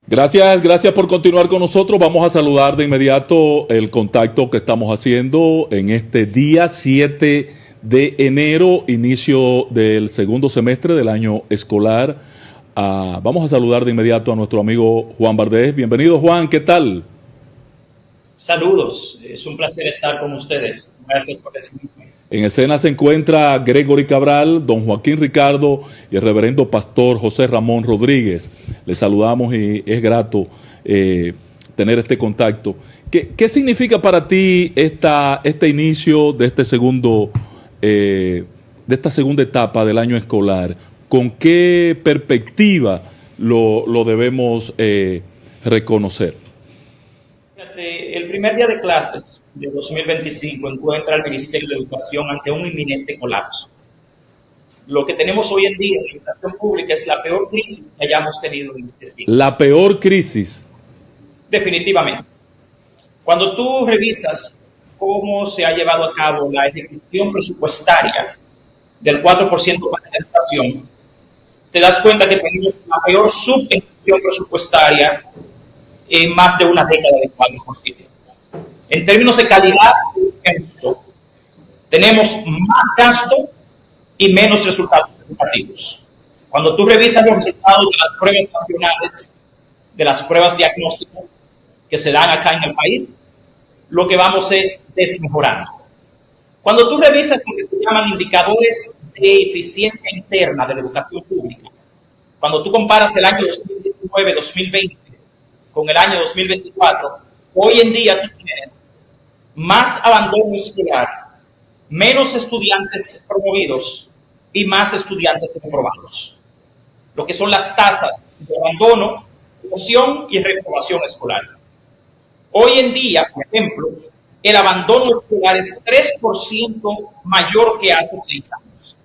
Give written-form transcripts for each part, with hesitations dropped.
Gracias por continuar con nosotros. Vamos a saludar de inmediato el contacto que estamos haciendo en este día 7 de enero, inicio del segundo semestre del año escolar. Vamos a saludar de inmediato a nuestro amigo Juan Vardés. Bienvenido, Juan, ¿qué tal? Saludos, es un placer estar con ustedes. Gracias por recibirme. En escena se encuentra Gregory Cabral, don Joaquín Ricardo y el reverendo pastor José Ramón Rodríguez. Les saludamos y es grato tener este contacto. ¿Qué significa para ti este inicio de de esta segunda etapa del año escolar? ¿Con qué perspectiva lo debemos reconocer? Fíjate, el primer día de clases de 2025 encuentra al Ministerio de Educación ante un inminente colapso. Lo que tenemos hoy en día en la educación pública es la peor crisis que hayamos tenido en este siglo. La peor crisis. Definitivamente. Cuando tú revisas cómo se ha llevado a cabo la ejecución presupuestaria del 4% para la educación, te das cuenta que tenemos la peor subejecución presupuestaria en más de una década de 4%. En términos de calidad de uso, tenemos más gasto y menos resultados educativos. Cuando tú revisas los resultados de las pruebas nacionales, de las pruebas diagnósticas que se dan acá en el país, lo que vamos es desmejorando. Cuando tú revisas lo que se llaman indicadores de eficiencia interna de la educación pública, cuando tú comparas el año 2019-2020 con el año 2024, hoy en día tú tienes más abandono escolar, menos estudiantes promovidos y más estudiantes reprobados. Lo que son las tasas de abandono, promoción y reprobación escolar. Hoy en día, por ejemplo, el abandono escolar es 3% mayor que hace 6 años.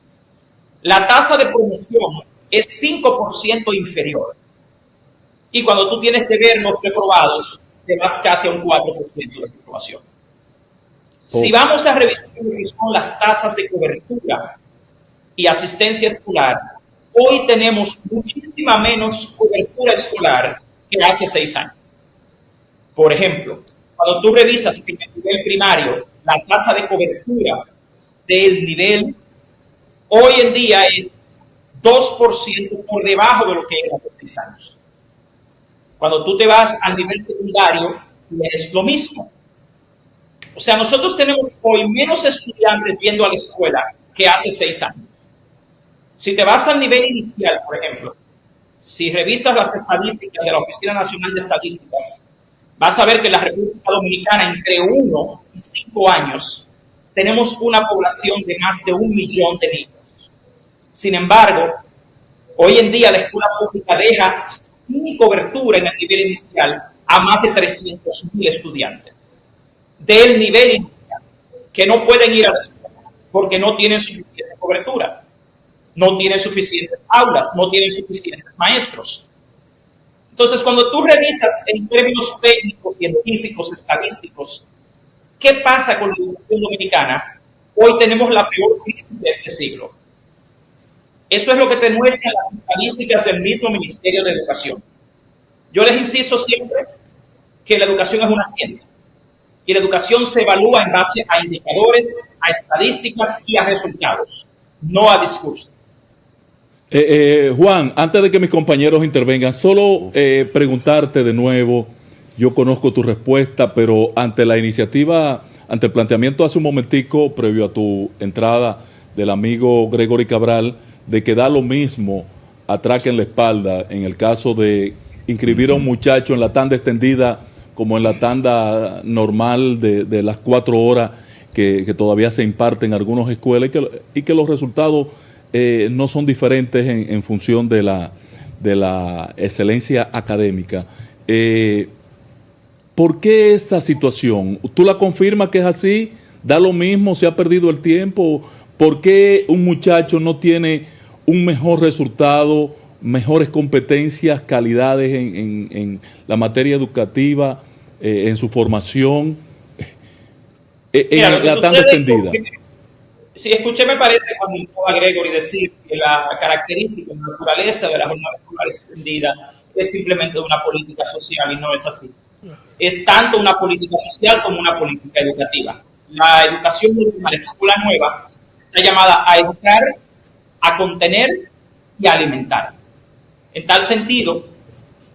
La tasa de promoción es 5% inferior. Y cuando tú tienes que ver los reprobados, te vas casi a un 4% de reprobación. Si vamos a revisar lo que son las tasas de cobertura y asistencia escolar, hoy tenemos muchísima menos cobertura escolar que hace 6 años. Por ejemplo, cuando tú revisas en el nivel primario la tasa de cobertura del nivel, hoy en día es 2% por debajo de lo que era hace 6 años. Cuando tú te vas al nivel secundario, es lo mismo. O sea, nosotros tenemos hoy menos estudiantes yendo a la escuela que hace 6 años. Si te vas al nivel inicial, por ejemplo, si revisas las estadísticas de la Oficina Nacional de Estadísticas, vas a ver que en la República Dominicana, entre 1 y 5 años, tenemos una población de más de 1 millón de niños. Sin embargo, hoy en día la escuela pública deja sin cobertura en el nivel inicial a más de 300,000 estudiantes del nivel inicial que no pueden ir a la escuela porque no tienen suficiente cobertura, no tienen suficientes aulas, no tienen suficientes maestros. Entonces, cuando tú revisas en términos técnicos, científicos, estadísticos, ¿qué pasa con la educación dominicana? Hoy tenemos la peor crisis de este siglo. Eso es lo que te muestran las estadísticas del mismo Ministerio de Educación. Yo les insisto siempre que la educación es una ciencia y la educación se evalúa en base a indicadores, a estadísticas y a resultados, no a discursos. Juan, antes de que mis compañeros intervengan, solo preguntarte de nuevo, yo conozco tu respuesta, pero ante la iniciativa, ante el planteamiento hace un momentico, previo a tu entrada del amigo Gregory Cabral, de que da lo mismo atraque en la espalda en el caso de inscribir a un muchacho en la tanda extendida como en la tanda normal de las 4 horas que todavía se imparte en algunas escuelas y que los resultados no son diferentes en función de la excelencia académica. ¿Por qué esa situación? ¿Tú la confirmas que es así? ¿Da lo mismo? ¿Se ha perdido el tiempo? ¿Por qué un muchacho no tiene un mejor resultado, mejores competencias, calidades en la materia educativa, en su formación, en la tanda extendida? Si escuché, me parece, cuando a Gregory decir que la característica, la naturaleza de la jornada escolar extendida es simplemente una política social y no es así. Es tanto una política social como una política educativa. La educación última, la escuela nueva, está llamada a educar, a contener y a alimentar. En tal sentido,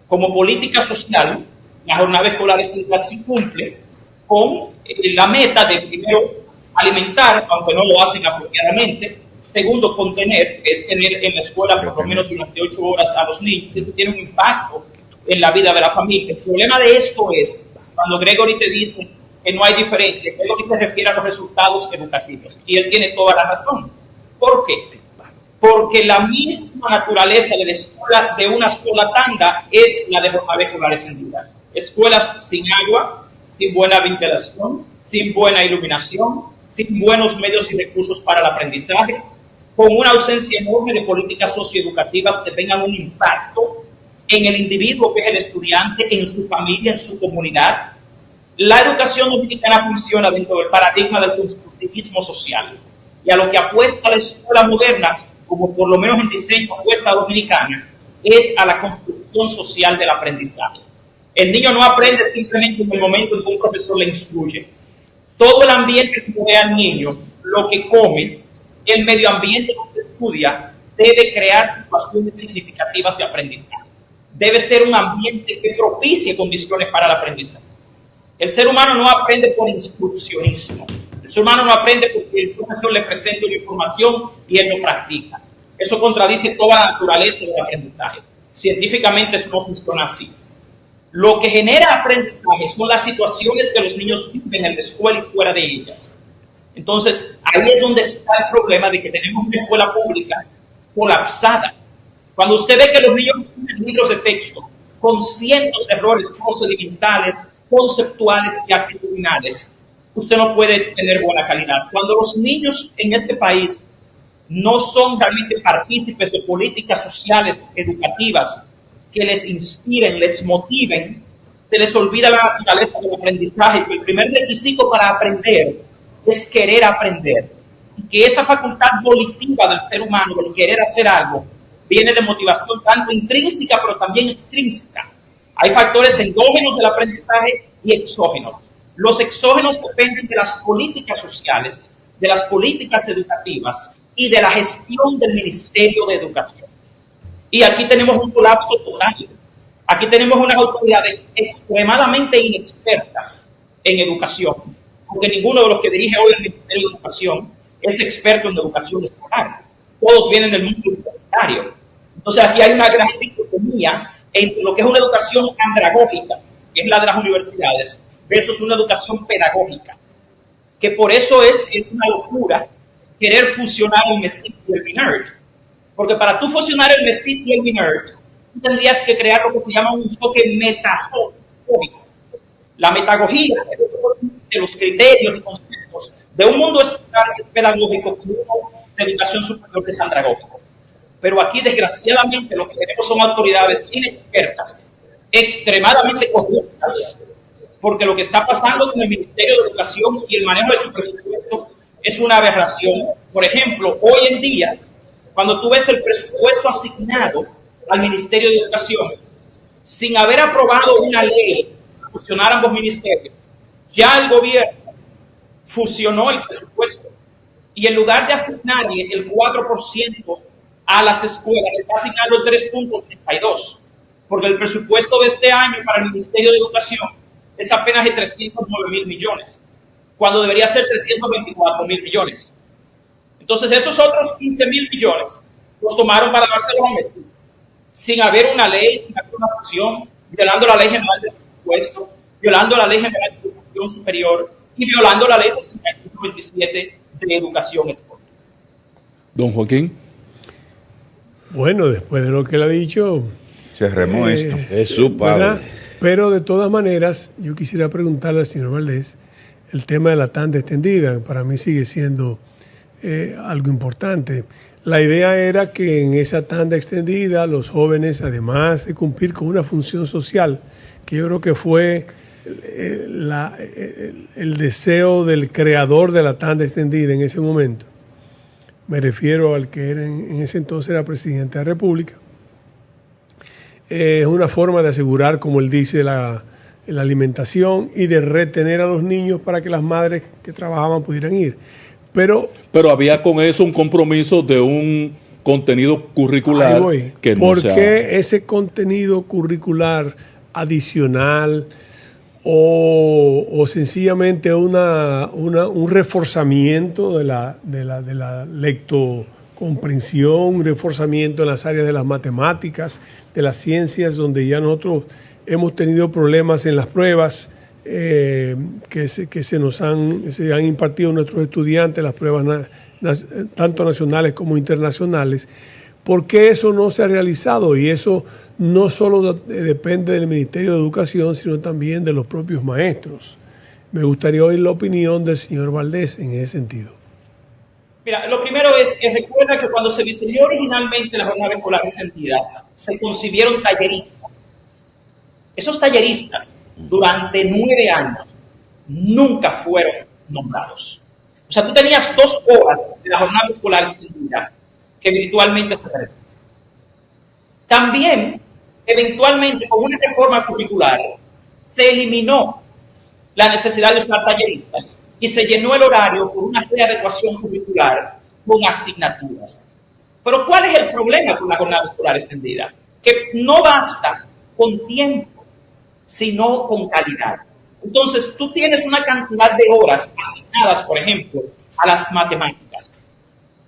como política social, la jornada escolar sí cumple con la meta de, primero, alimentar, aunque no lo hacen apropiadamente; segundo, contener, que es tener en la escuela por lo menos durante 8 horas a los niños. Eso tiene un impacto en la vida de la familia. El problema de esto es cuando Gregory te dice que no hay diferencia, que es lo que se refiere a los resultados educativos. Y él tiene toda la razón. ¿Por qué? Porque la misma naturaleza de la escuela de una sola tanda es la de jornada escolar extendida. Escuelas sin agua, sin buena ventilación, sin buena iluminación, sin buenos medios y recursos para el aprendizaje, con una ausencia enorme de políticas socioeducativas que tengan un impacto en el individuo que es el estudiante, en su familia, en su comunidad. La educación dominicana funciona dentro del paradigma del constructivismo social, y a lo que apuesta la escuela moderna, como por lo menos en diseño apuesta dominicana, es a la construcción social del aprendizaje. El niño no aprende simplemente en el momento en que un profesor le instruye. Todo el ambiente que rodea al niño, lo que come, el medio ambiente que estudia, debe crear situaciones significativas de aprendizaje. Debe ser un ambiente que propicie condiciones para el aprendizaje. El ser humano no aprende por instruccionismo. El ser humano no aprende porque el profesor le presenta una información y él lo practica. Eso contradice toda la naturaleza del aprendizaje. Científicamente eso no funciona así. Lo que genera aprendizaje son las situaciones que los niños viven en la escuela y fuera de ellas. Entonces, ahí es donde está el problema de que tenemos una escuela pública colapsada. Cuando usted ve que los niños tienen libros de texto con cientos de errores procedimentales, conceptuales y actitudinales, usted no puede tener buena calidad. Cuando los niños en este país no son realmente partícipes de políticas sociales educativas que les inspiren, les motiven, se les olvida la naturaleza del aprendizaje, que el primer requisito para aprender es querer aprender, y que esa facultad volitiva del ser humano, el querer hacer algo, viene de motivación tanto intrínseca pero también extrínseca. Hay factores endógenos del aprendizaje y exógenos. Los exógenos dependen de las políticas sociales, de las políticas educativas y de la gestión del Ministerio de Educación. Y aquí tenemos un colapso total. Aquí tenemos unas autoridades extremadamente inexpertas en educación, porque ninguno de los que dirige hoy el Ministerio de Educación es experto en educación escolar. Todos vienen del mundo universitario. Entonces aquí hay una gran dicotomía entre lo que es una educación andragógica, que es la de las universidades, versus una educación pedagógica, que por eso es una locura querer fusionar el MESIT y el MINERT. Porque para tú fusionar el MESIT y el MINERT, tú tendrías que crear lo que se llama un enfoque metagógico. La metagogía es de los criterios y conceptos de un mundo escolar pedagógico como de educación superior que es andragógico. Pero aquí, desgraciadamente, lo que tenemos son autoridades inexpertas, extremadamente corruptas, porque lo que está pasando con el Ministerio de Educación y el manejo de su presupuesto es una aberración. Por ejemplo, hoy en día, cuando tú ves el presupuesto asignado al Ministerio de Educación, sin haber aprobado una ley para fusionar ambos ministerios, ya el gobierno fusionó el presupuesto y en lugar de asignarle el 4% a las escuelas, está asignando el 3.82%, porque el presupuesto de este año para el Ministerio de Educación es apenas de 309.000 millones, cuando debería ser 324.000 millones. Entonces, esos otros 15.000 millones los tomaron para dárselos a Messi, sin haber una ley, sin haber una fusión, violando la Ley General del Presupuesto, violando la Ley General de Educación Superior y violando la Ley 6527 de Educación Escolar. Don Joaquín. Bueno, después de lo que él ha dicho, cerremos esto. Es su padre. ¿verdad? Pero de todas maneras, yo quisiera preguntarle al señor Valdés el tema de la tanda extendida. Para mí sigue siendo algo importante. La idea era que en esa tanda extendida los jóvenes, además de cumplir con una función social, que yo creo que fue el deseo del creador de la tanda extendida en ese momento, me refiero al que era en ese entonces era presidente de la República, es una forma de asegurar, como él dice, la alimentación y de retener a los niños para que las madres que trabajaban pudieran ir. Pero había con eso un compromiso de un contenido curricular que no ¿por qué ese contenido curricular adicional o sencillamente un reforzamiento de la lectocomprensión, un reforzamiento en las áreas de las matemáticas, de las ciencias, donde ya nosotros hemos tenido problemas en las pruebas que se han impartido a nuestros estudiantes, las pruebas tanto nacionales como internacionales? ¿Por qué eso no se ha realizado? Y eso no solo depende del Ministerio de Educación, sino también de los propios maestros. Me gustaría oír la opinión del señor Valdés en ese sentido. Mira, lo primero es que recuerda que cuando se diseñó originalmente la jornada escolar extendida, se concibieron talleristas. Esos talleristas, durante 9 años, nunca fueron nombrados. O sea, tú tenías 2 horas de la jornada escolar extendida que virtualmente se perdió. También, eventualmente, con una reforma curricular, se eliminó la necesidad de usar talleristas y se llenó el horario por una readecuación curricular con asignaturas. Pero ¿cuál es el problema con la jornada escolar extendida? Que no basta con tiempo, sino con calidad. Entonces, tú tienes una cantidad de horas asignadas, por ejemplo, a las matemáticas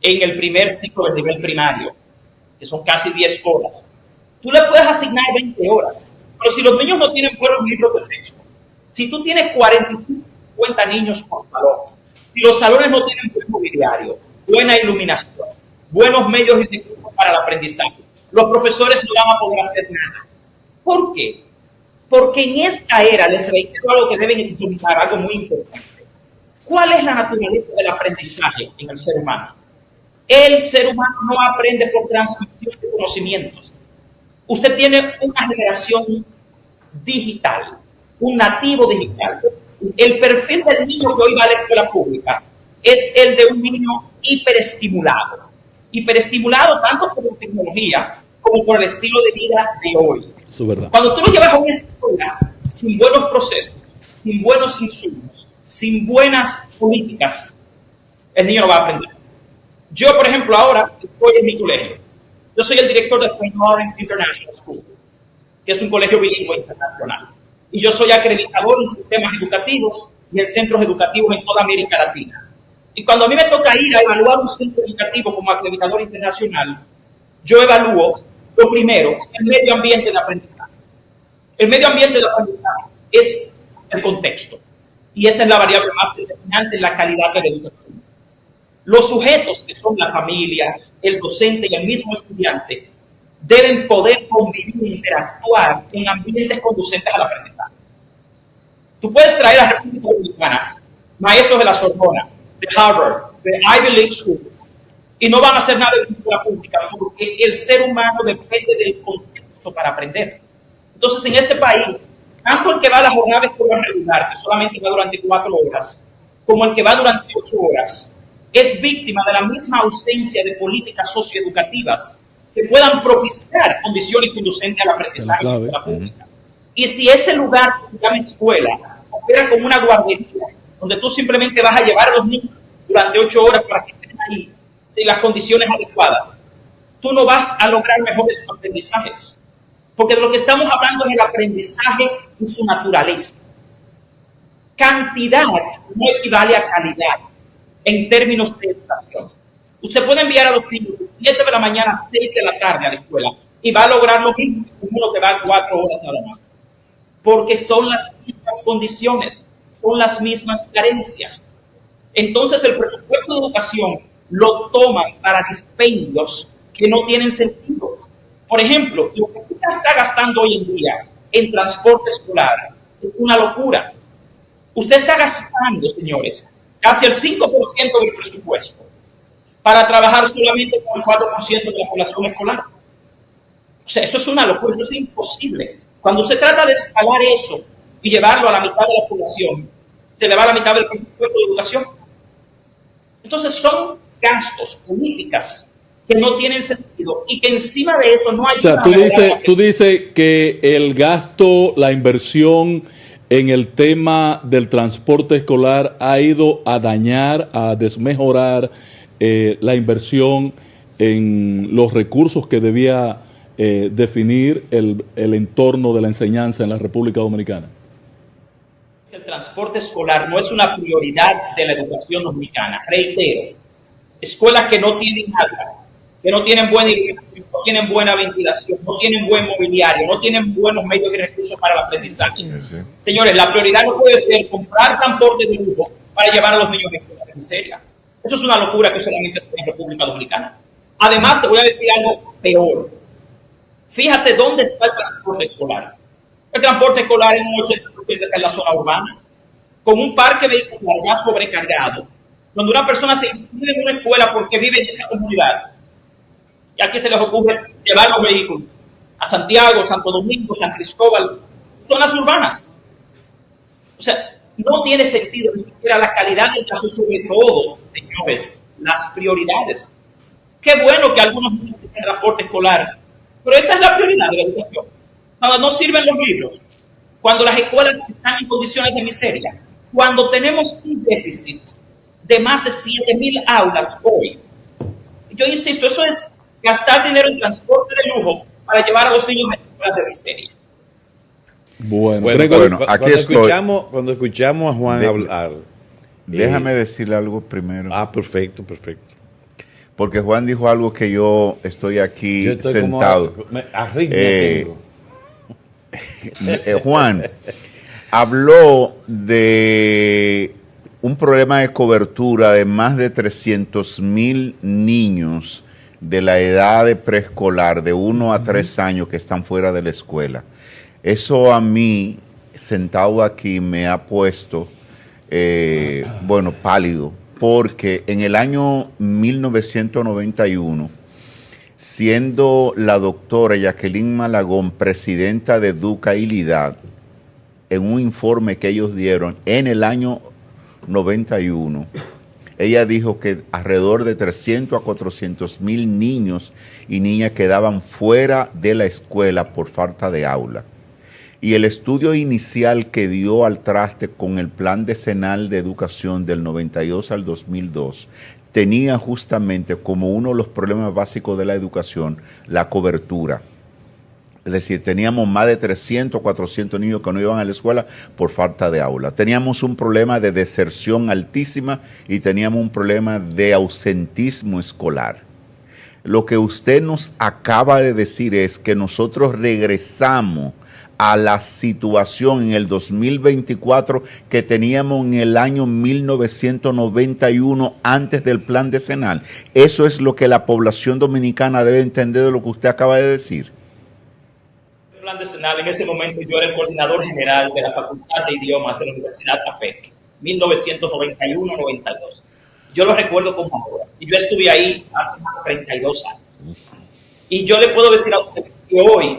en el primer ciclo del nivel primario, que son casi 10 horas. Tú le puedes asignar 20 horas, pero si los niños no tienen buenos libros de texto, si tú tienes 45, 50 niños por salón, si los salones no tienen buen mobiliario, buena iluminación, buenos medios y recursos para el aprendizaje, los profesores no van a poder hacer nada. ¿Por qué? Porque en esta era, les reitero algo que deben identificar, algo muy importante. ¿Cuál es la naturaleza del aprendizaje en el ser humano? El ser humano no aprende por transmisión de conocimientos. Usted tiene una generación digital, un nativo digital. El perfil del niño que hoy va a la escuela pública es el de un niño hiperestimulado. Hiperestimulado tanto por la tecnología como por el estilo de vida de hoy. Eso es verdad. Cuando tú lo llevas a una escuela sin buenos procesos, sin buenos insumos, sin buenas políticas, el niño no va a aprender. Yo, por ejemplo, ahora estoy en mi colegio. Yo soy el director de St. Lawrence International School, que es un colegio bilingüe internacional. Y yo soy acreditador en sistemas educativos y en centros educativos en toda América Latina. Y cuando a mí me toca ir a evaluar un centro educativo como acreditador internacional, yo evalúo, lo primero, el medio ambiente de aprendizaje. El medio ambiente de aprendizaje es el contexto. Y esa es la variable más determinante en la calidad de la educación. Los sujetos, que son la familia, el docente y el mismo estudiante, deben poder convivir e interactuar en ambientes conducentes al aprendizaje. Tú puedes traer a la República Dominicana maestros de la Sorbona, de Harvard, de Ivy League School, y no van a hacer nada en la escuela pública porque el ser humano depende del contexto para aprender. Entonces, en este país, tanto el que va a la jornada escolar regular, que solamente va durante 4 horas, como el que va durante 8 horas, es víctima de la misma ausencia de políticas socioeducativas que puedan propiciar condiciones conducentes al aprendizaje en la escuela pública. Y si ese lugar que se llama escuela opera como una guardería, donde tú simplemente vas a llevar a los niños durante 8 horas para que estén ahí, sin las condiciones adecuadas, tú no vas a lograr mejores aprendizajes. Porque de lo que estamos hablando es el aprendizaje y su naturaleza. Cantidad no equivale a calidad en términos de educación. Usted puede enviar a los niños de 7 de la mañana a 6 de la tarde a la escuela y va a lograr lo mismo que uno que va 4 horas nada más. Porque son las mismas condiciones, son las mismas carencias. Entonces el presupuesto de educación lo toman para dispendios que no tienen sentido. Por ejemplo, lo que usted está gastando hoy en día en transporte escolar es una locura. Usted está gastando, señores, casi el 5% del presupuesto para trabajar solamente con el 4% de la población escolar. O sea, eso es una locura, eso es imposible. Cuando se trata de escalar eso y llevarlo a la mitad de la población, se le va a la mitad del presupuesto de educación. Entonces son gastos, políticas que no tienen sentido y que encima de eso no hay... O sea, tú dices que el gasto, la inversión en el tema del transporte escolar ha ido a dañar, a desmejorar la inversión en los recursos que debía definir el entorno de la enseñanza en la República Dominicana. El transporte escolar no es una prioridad de la educación dominicana. Reitero, escuelas que no tienen agua, que no tienen buena iluminación, no tienen buena ventilación, no tienen buen mobiliario, no tienen buenos medios y recursos para el aprendizaje. Sí. Señores, la prioridad no puede ser comprar transporte de lujo para llevar a los niños a escuelas de miseria. Eso es una locura que solamente se ve en República Dominicana. Además, te voy a decir algo peor. Fíjate dónde está el transporte escolar. El transporte escolar en un 80% está en la zona urbana, con un parque vehicular ya sobrecargado, donde una persona se inscribe en una escuela porque vive en esa comunidad. Y aquí se les ocurre llevar los vehículos a Santiago, Santo Domingo, San Cristóbal, zonas urbanas. O sea, no tiene sentido ni siquiera la calidad del caso, sobre todo, señores, las prioridades. Qué bueno que algunos niños tienen transporte escolar, pero esa es la prioridad de la educación. Cuando no sirven los libros, cuando las escuelas están en condiciones de miseria, cuando tenemos un déficit de más de 7,000 aulas hoy. Yo insisto, eso es gastar dinero en transporte de lujo para llevar a los niños a escuelas de miseria. Bueno, aquí estoy. Cuando escuchamos a Juan hablar... Déjame decirle algo primero. Perfecto. Porque Juan dijo algo que yo estoy aquí sentado. Juan habló de un problema de cobertura de más de 300,000 niños de la edad de preescolar, de 1 a 3 años que están fuera de la escuela. Eso a mí, sentado aquí, me ha puesto, pálido, porque en el año 1991, siendo la doctora Jacqueline Malagón presidenta de Educa y LIDAD, en un informe que ellos dieron en el año 91, ella dijo que alrededor de 300 a 400,000 niños y niñas quedaban fuera de la escuela por falta de aula. Y el estudio inicial que dio al traste con el Plan Decenal de Educación del 92 al 2002 tenía justamente como uno de los problemas básicos de la educación la cobertura. Es decir, teníamos más de 300, 400 niños que no iban a la escuela por falta de aula. Teníamos un problema de deserción altísima y teníamos un problema de ausentismo escolar. Lo que usted nos acaba de decir es que nosotros regresamos a la situación en el 2024 que teníamos en el año 1991 antes del Plan Decenal. Eso es lo que la población dominicana debe entender de lo que usted acaba de decir. El Plan Decenal, en ese momento yo era el coordinador general de la Facultad de Idiomas de la Universidad APEC, 1991-92. Yo lo recuerdo como ahora. Y yo estuve ahí hace más de 32 años. Y yo le puedo decir a ustedes que hoy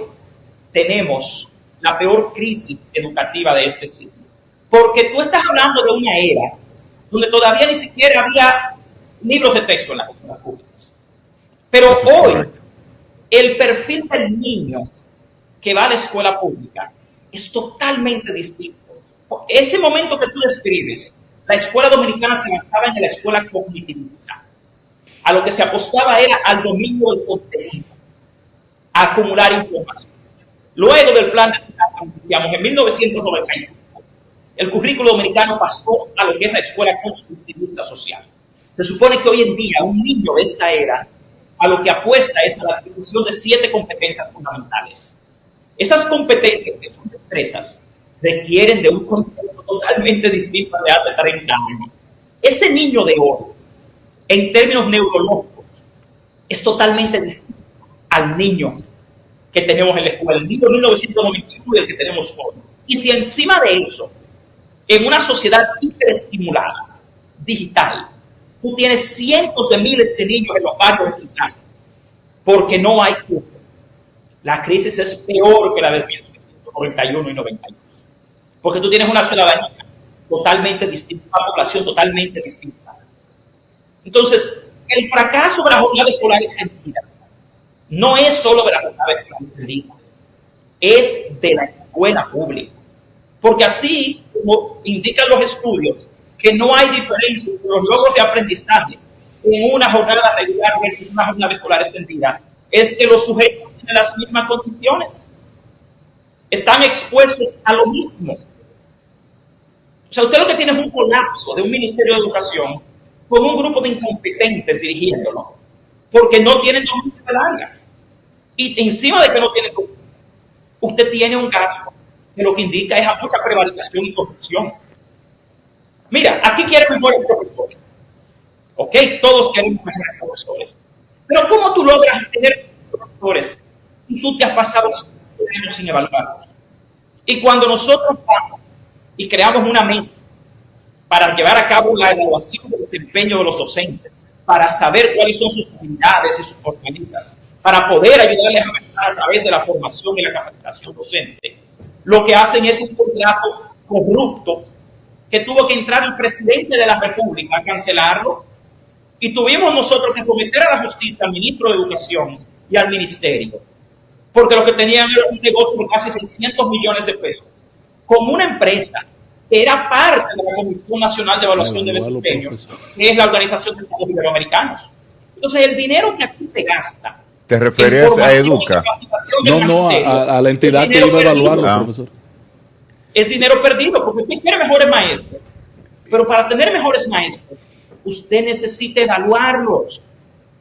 tenemos la peor crisis educativa de este siglo. Porque tú estás hablando de una era donde todavía ni siquiera había libros de texto en las escuelas públicas. Pero hoy, el perfil del niño que va a la escuela pública es totalmente distinto. Ese momento que tú describes, la escuela dominicana se basaba en la escuela cognitivista. A lo que se apostaba era al dominio del contenido, a acumular información. Luego del Plan Decenal, como decíamos, en 1995, el currículo dominicano pasó a lo que es la escuela constructivista social. Se supone que hoy en día un niño de esta era a lo que apuesta es a la adquisición de 7 competencias fundamentales. Esas competencias, que son destrezas, requieren de un contenido totalmente distinto al de hace 30 años. Ese niño de hoy, en términos neurológicos, es totalmente distinto al niño que tenemos en la escuela, el niño de 1991 y el que tenemos hoy. Y si encima de eso, en una sociedad hiperestimulada, digital, tú tienes cientos de miles de niños en los barrios de su casa, porque no hay cura, la crisis es peor que la de 1991 y 92. Porque tú tienes una ciudadanía totalmente distinta, una población totalmente distinta. Entonces, el fracaso de la jornada escolar extendida no es solo de la jornada escolar extendida, es de la escuela pública. Porque así, como indican los estudios, que no hay diferencia entre los logros de aprendizaje en una jornada regular versus una jornada escolar extendida, es que los sujetos tienen las mismas condiciones, están expuestos a lo mismo. O sea, usted lo que tiene es un colapso de un Ministerio de Educación con un grupo de incompetentes dirigiéndolo, porque no tienen dominio de larga. Y encima de que no tienen dominio, usted tiene un gasto que lo que indica es a mucha prevaricación y corrupción. Mira, aquí quieren mejores profesores. Ok, todos queremos mejores profesores. Pero ¿cómo tú logras tener profesores si tú te has pasado 5 años sin evaluarlos? Y cuando nosotros vamos y creamos una mesa para llevar a cabo la evaluación del desempeño de los docentes, para saber cuáles son sus habilidades y sus fortalezas, para poder ayudarles a mejorar a través de la formación y la capacitación docente, lo que hacen es un contrato corrupto que tuvo que entrar el presidente de la República a cancelarlo, y tuvimos nosotros que someter a la justicia al ministro de Educación y al ministerio, porque lo que tenían era un negocio de casi 600 millones de pesos, con una empresa que era parte de la Comisión Nacional de Evaluación de Desempeño, que es la Organización de Estados Iberoamericanos. Entonces, el dinero que aquí se gasta... ¿Te refieres a Educa? No, a la entidad que iba a evaluarlo, profesor. Es dinero perdido, porque usted quiere mejores maestros. Pero para tener mejores maestros, usted necesita evaluarlos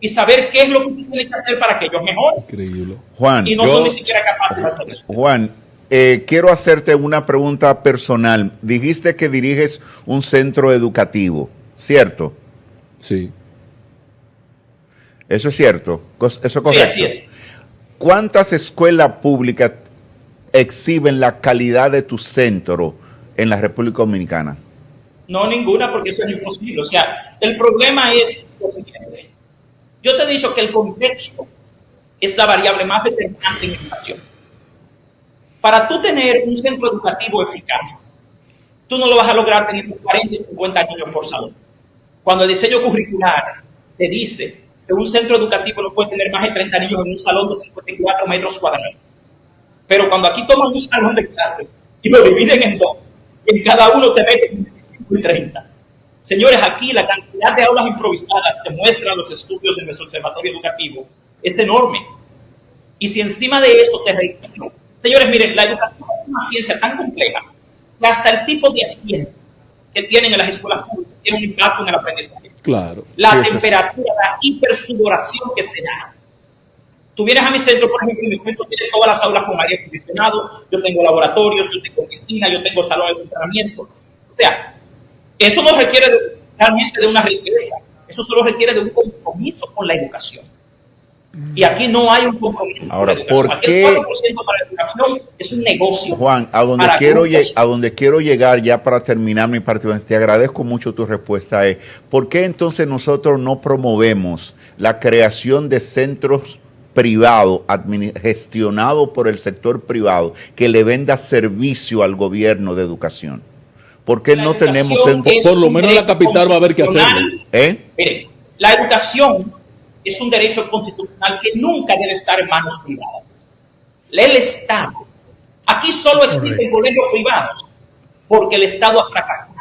y saber qué es lo que usted tiene que hacer para que ellos mejoren. Increíble. Juan, y no son ni siquiera capaces de hacer eso. Juan, quiero hacerte una pregunta personal. Dijiste que diriges un centro educativo, ¿cierto? Sí. ¿Eso es cierto? ¿Eso es correcto? Sí, así es. ¿Cuántas escuelas públicas exhiben la calidad de tu centro en la República Dominicana? No, ninguna, porque eso es imposible. O sea, el problema es lo siguiente. Yo te he dicho que el contexto es la variable más determinante en educación. Para tú tener un centro educativo eficaz, tú no lo vas a lograr teniendo 40 y 50 niños por salón. Cuando el diseño curricular te dice que un centro educativo no puede tener más de 30 niños en un salón de 54 metros cuadrados. Pero cuando aquí toman un salón de clases y lo dividen en dos, en cada uno te meten 25 y 30. Señores, aquí la cantidad de aulas improvisadas que muestran los estudios en nuestro observatorio educativo es enorme. Y si encima de eso te reitero, señores, miren, la educación es una ciencia tan compleja que hasta el tipo de asiento que tienen en las escuelas públicas tiene un impacto en el aprendizaje. Claro. La temperatura, la hipersudoración que se da. Tú vienes a mi centro, por ejemplo, y mi centro tiene todas las aulas con aire acondicionado, yo tengo laboratorios, yo tengo piscina, yo tengo salones de entrenamiento. O sea, eso no requiere realmente de una riqueza, eso solo requiere de un compromiso con la educación. Y aquí no hay un compromiso Ahora, con la educación. ¿por aquí qué? El 4% para la educación es un negocio. Juan, a donde quiero llegar ya para terminar mi participación, te agradezco mucho tu respuesta, ¿por qué entonces nosotros no promovemos la creación de centros privados, gestionados por el sector privado, que le venda servicio al gobierno de educación? ¿Por qué no tenemos centros? Por lo menos en la capital va a haber que hacerlo. Mire, la educación es un derecho constitucional que nunca debe estar en manos privadas. El Estado, aquí solo existen colegios privados porque el Estado ha fracasado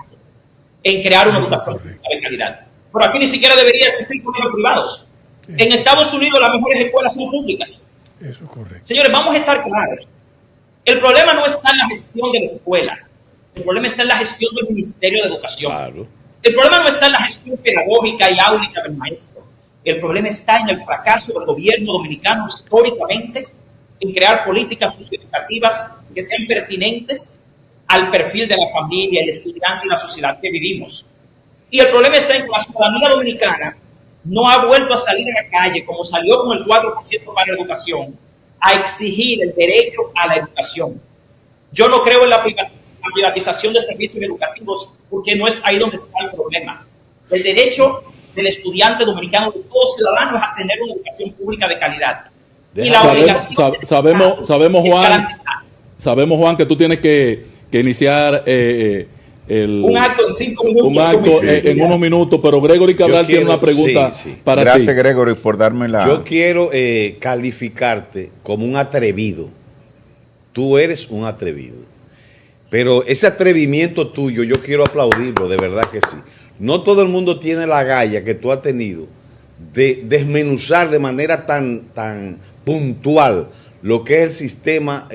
en crear una educación de calidad. Pero aquí ni siquiera debería existir colegios privados. En Estados Unidos las mejores escuelas son públicas. Eso es correcto. Señores, vamos a estar claros. El problema no está en la gestión de la escuela. El problema está en la gestión del Ministerio de Educación. Claro. El problema no está en la gestión pedagógica y áulica del maestro. El problema está en el fracaso del gobierno dominicano históricamente en crear políticas socioeducativas que sean pertinentes al perfil de la familia, el estudiante y la sociedad que vivimos. Y el problema está en que la ciudadanía dominicana no ha vuelto a salir a la calle como salió con el 4% para la educación a exigir el derecho a la educación. Yo no creo en la privatización de servicios educativos porque no es ahí donde está el problema. El derecho del estudiante dominicano, de todo ciudadano, es a tener una educación pública de calidad. Y la obligación sabemos, es Juan, garantizar. sabemos, Juan, que tú tienes que iniciar Un acto en 5 minutos. Un acto en unos minutos, pero Gregory Cabral tiene una pregunta para ti. Gracias, Gregory, por darme la... Yo quiero calificarte como un atrevido. Tú eres un atrevido. Pero ese atrevimiento tuyo, yo quiero aplaudirlo, de verdad que sí. No todo el mundo tiene la galla que tú has tenido de desmenuzar de manera tan puntual lo que es el sistema,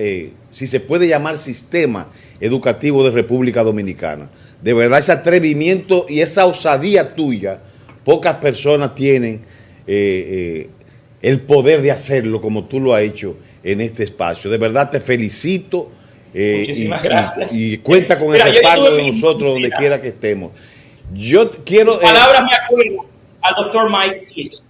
si se puede llamar sistema educativo de República Dominicana. De verdad, ese atrevimiento y esa osadía tuya, pocas personas tienen el poder de hacerlo como tú lo has hecho en este espacio. De verdad te felicito. Muchísimas gracias. Y cuenta con el respaldo de nosotros donde quiera que estemos. Yo quiero... palabras me acuerdo al doctor Mike East.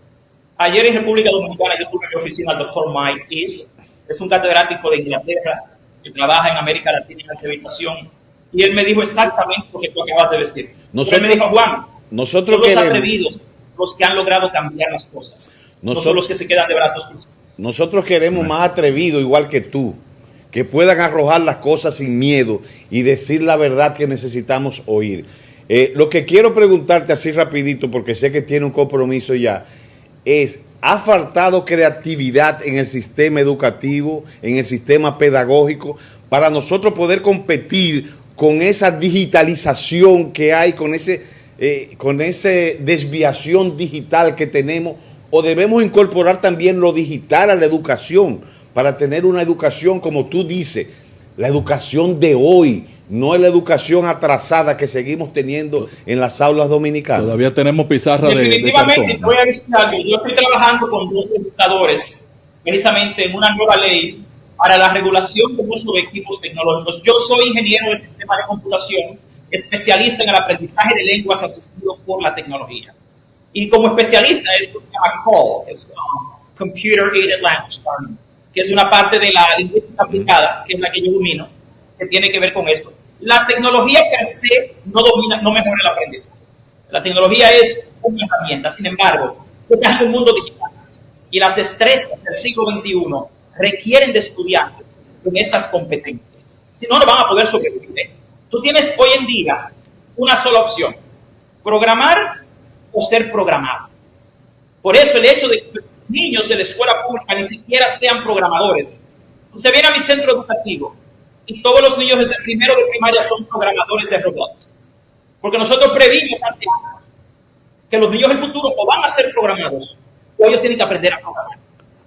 Ayer en República Dominicana yo tuve en mi oficina al doctor Mike East. Es un catedrático de Inglaterra que trabaja en América Latina en acreditación. Y él me dijo exactamente lo que tú acabas de decir. Él me dijo, Juan, son los atrevidos los que han logrado cambiar las cosas. No son los que se quedan de brazos cruzados. Nosotros queremos más atrevidos igual que tú, que puedan arrojar las cosas sin miedo y decir la verdad que necesitamos oír. Lo que quiero preguntarte así rapidito, porque sé que tiene un compromiso ya, es, ¿ha faltado creatividad en el sistema educativo, en el sistema pedagógico, para nosotros poder competir con esa digitalización que hay, con esa desviación digital que tenemos? ¿O debemos incorporar también lo digital a la educación para tener una educación, como tú dices, la educación de hoy, no es la educación atrasada que seguimos teniendo en las aulas dominicanas? Todavía tenemos pizarra de cartón. Definitivamente, voy a decir algo. Yo estoy trabajando con dos legisladores precisamente en una nueva ley para la regulación del uso de equipos tecnológicos. Yo soy ingeniero del sistema de computación, especialista en el aprendizaje de lenguas asistido por la tecnología. Y como especialista, esto se llama CALL, es Computer Aided Language Learning, que es una parte de la lingüística aplicada, que es la que yo domino, que tiene que ver con esto. La tecnología per se no mejora el aprendizaje. La tecnología es una herramienta. Sin embargo, estamos en un mundo digital y las destrezas del siglo XXI requieren de estudiantes con estas competencias. Si no, no van a poder sobrevivir. Tú tienes hoy en día una sola opción: programar o ser programado. Por eso el hecho de que los niños de la escuela pública ni siquiera sean programadores. Usted viene a mi centro educativo y todos los niños desde el primero de primaria son programadores de robots. Porque nosotros previmos hace años que los niños del futuro o van a ser programados o ellos tienen que aprender a programar.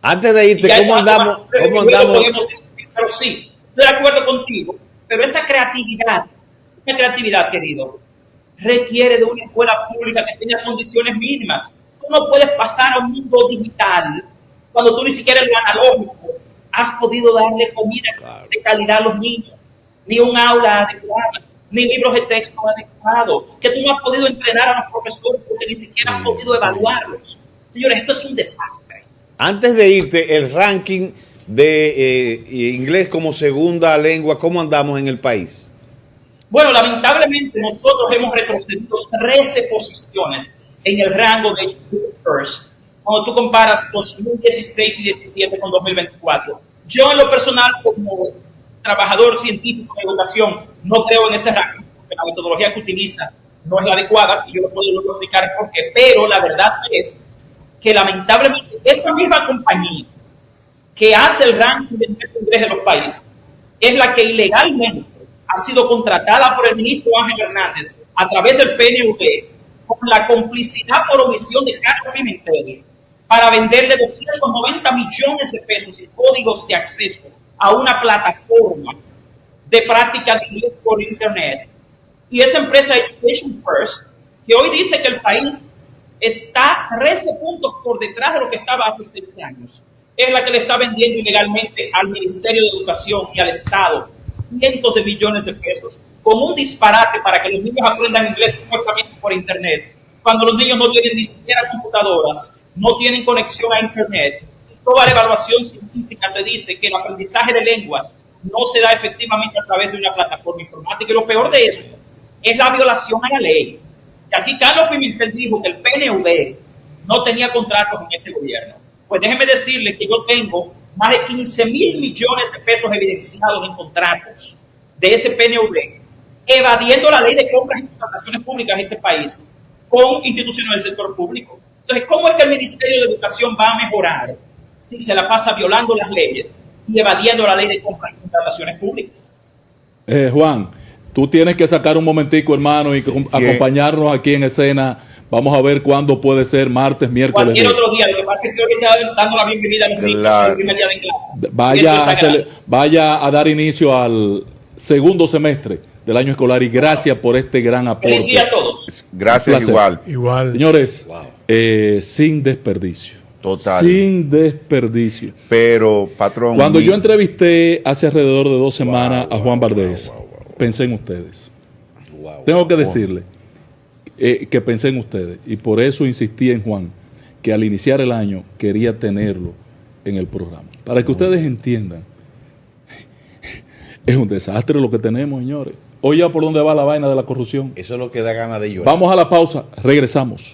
Antes de irte, ¿cómo andamos? Pero sí, estoy de acuerdo contigo, pero esa creatividad, querido, requiere de una escuela pública que tenga condiciones mínimas. Tú no puedes pasar a un mundo digital cuando tú ni siquiera en lo analógico has podido darle comida de calidad a los niños, ni un aula adecuada, ni libros de texto adecuados, que tú no has podido entrenar a los profesores porque ni siquiera has podido evaluarlos. Señores, esto es un desastre. Antes de irte, el ranking de inglés como segunda lengua, ¿cómo andamos en el país? Bueno, lamentablemente nosotros hemos retrocedido 13 posiciones en el rango de First, cuando tú comparas 2016 y 2017 con 2024. Yo en lo personal, como trabajador científico en educación, no creo en ese ranking, porque la metodología que utiliza no es la adecuada, y yo lo puedo explicar por qué, pero la verdad es que lamentablemente esa misma compañía que hace el ranking de inglés de los países es la que ilegalmente ha sido contratada por el ministro Ángel Hernández a través del PNUD con la complicidad por omisión de Carlos Pimentel para venderle 290 millones de pesos en códigos de acceso a una plataforma de práctica de inglés por internet. Y esa empresa Education First, que hoy dice que el país está 13 puntos por detrás de lo que estaba hace 6 años, es la que le está vendiendo ilegalmente al Ministerio de Educación y al Estado cientos de millones de pesos, como un disparate para que los niños aprendan inglés correctamente por internet, cuando los niños no tienen ni siquiera computadoras, no tienen conexión a internet. Toda la evaluación científica te dice que el aprendizaje de lenguas no se da efectivamente a través de una plataforma informática, y lo peor de eso es la violación a la ley. Y aquí Carlos Pimentel dijo que el PNUD no tenía contratos en este gobierno. Pues déjeme decirle que yo tengo más de 15 mil millones de pesos evidenciados en contratos de ese PNUD evadiendo la ley de compras y contrataciones públicas en este país con instituciones del sector público. Entonces, ¿cómo es que el Ministerio de Educación va a mejorar si se la pasa violando las leyes y evadiendo la ley de compras y contrataciones públicas? Juan, tú tienes que sacar un momentico, hermano, y acompañarnos aquí en escena. Vamos a ver cuándo puede ser, martes, miércoles. Cualquier otro día. Lo que pasa es que hoy está dando la bienvenida a los niños el primer día de clase. Vaya a dar inicio al segundo semestre del año escolar y gracias por este gran aporte. Feliz día a todos. Gracias, igual. Señores, sin desperdicio. Total. Sin desperdicio. Pero, patrón. Cuando yo entrevisté hace alrededor de 2 semanas a Juan Valdés, pensé en ustedes. Tengo que decirle que pensé en ustedes. Y por eso insistí en Juan, que al iniciar el año quería tenerlo en el programa. Para que ustedes entiendan. Es un desastre lo que tenemos, señores. Oye, ¿por dónde va la vaina de la corrupción? Eso es lo que da ganas de llorar. Vamos a la pausa. Regresamos.